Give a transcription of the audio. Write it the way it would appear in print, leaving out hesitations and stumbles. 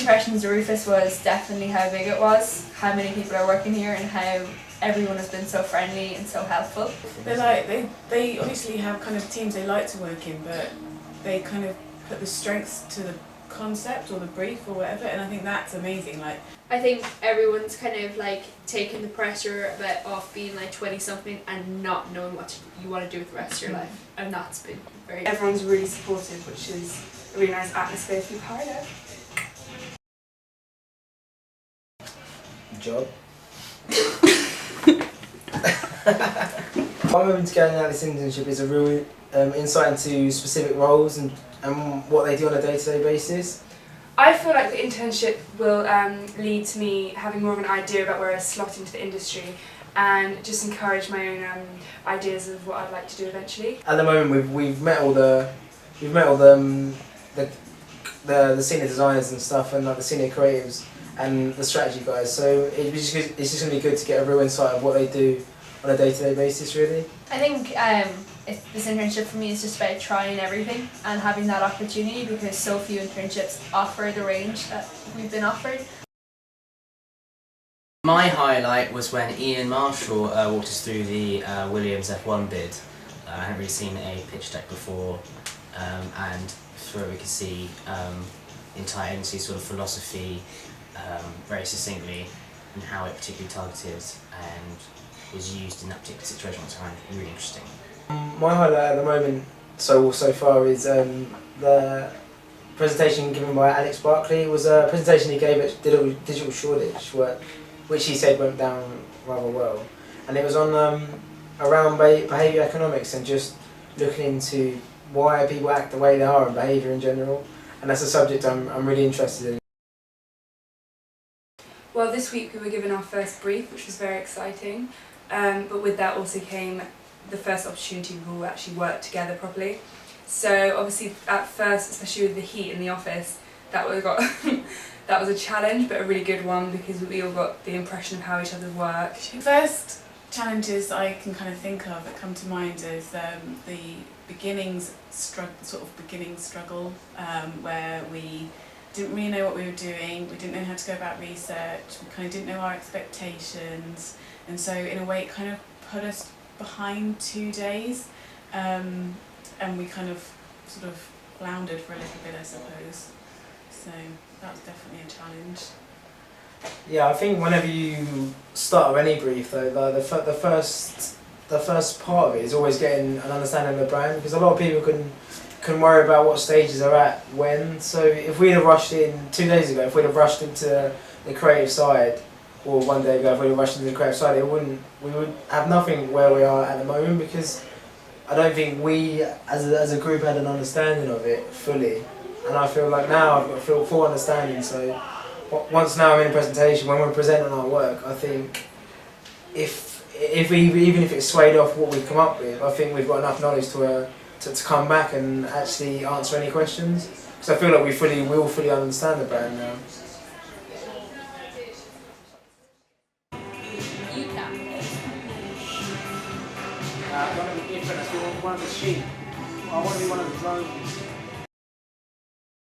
impressions of Rufus was definitely how big it was, how many people are working here, and how everyone has been so friendly and so helpful. They obviously have kind of teams they like to work in, but they kind of put the strengths to the concept or the brief or whatever, and I think that's amazing. Like, I think everyone's kind of like taking the pressure a bit off being like 20 something and not knowing what you want to do with the rest of your life, and that's been very. Everyone's really supportive, which is a really nice atmosphere to be part of. Job. I'm hoping to going out this internship is a real insight into specific roles and what they do on a day-to-day basis. I feel like the internship will lead to me having more of an idea about where I slot into the industry and just encourage my own ideas of what I'd like to do eventually. At the moment, we've met all the senior designers and stuff, and like the senior creatives and the strategy guys. So it's just going to be good to get a real insight of what they do on a day-to-day basis, really. I think this internship for me is just about trying everything and having that opportunity, because so few internships offer the range that we've been offered. My highlight was when Ian Marshall walked us through the Williams F1 bid. I hadn't really seen a pitch deck before, and through it we could see the entire industry sort of philosophy very succinctly, and how it particularly targeted and was used in that particular situation, which I find really interesting. My highlight at the moment so far is the presentation given by Alex Barkley. It was a presentation he gave at Digital Shoreditch, which he said went down rather well, and it was on around behaviour economics and just looking into why people act the way they are and behaviour in general, and that's a subject I'm really interested in. Well, this week we were given our first brief, which was very exciting, but with that also came the first opportunity we all actually work together properly. So obviously at first, especially with the heat in the office, that was a challenge, but a really good one, because we all got the impression of how each other work. first challenges I can kind of think of that come to mind is the beginning struggle, where we didn't really know what we were doing, we didn't know how to go about research, we kind of didn't know our expectations, and so in a way it kind of put us behind 2 days, and we kind of sort of floundered for a little bit, I suppose. So that was definitely a challenge. Yeah, I think whenever you start with any brief, though, the first part of it is always getting an understanding of the brand, because a lot of people can worry about what stages they're at when. So if we'd have rushed in 2 days ago, if we'd have rushed into the creative side, or 1 day ago if we'd have rushed into the creative side, we would have nothing where we are at the moment, because I don't think we as a group had an understanding of it fully. And I feel like now I've got full understanding, so once now I'm in a presentation, when we're presenting our work, I think even if it's swayed off what we've come up with, I think we've got enough knowledge to come back and actually answer any questions. Because I feel like we all fully understand the brand now. I want to be different. I want to be one of the sheep. I want to be one of the drones.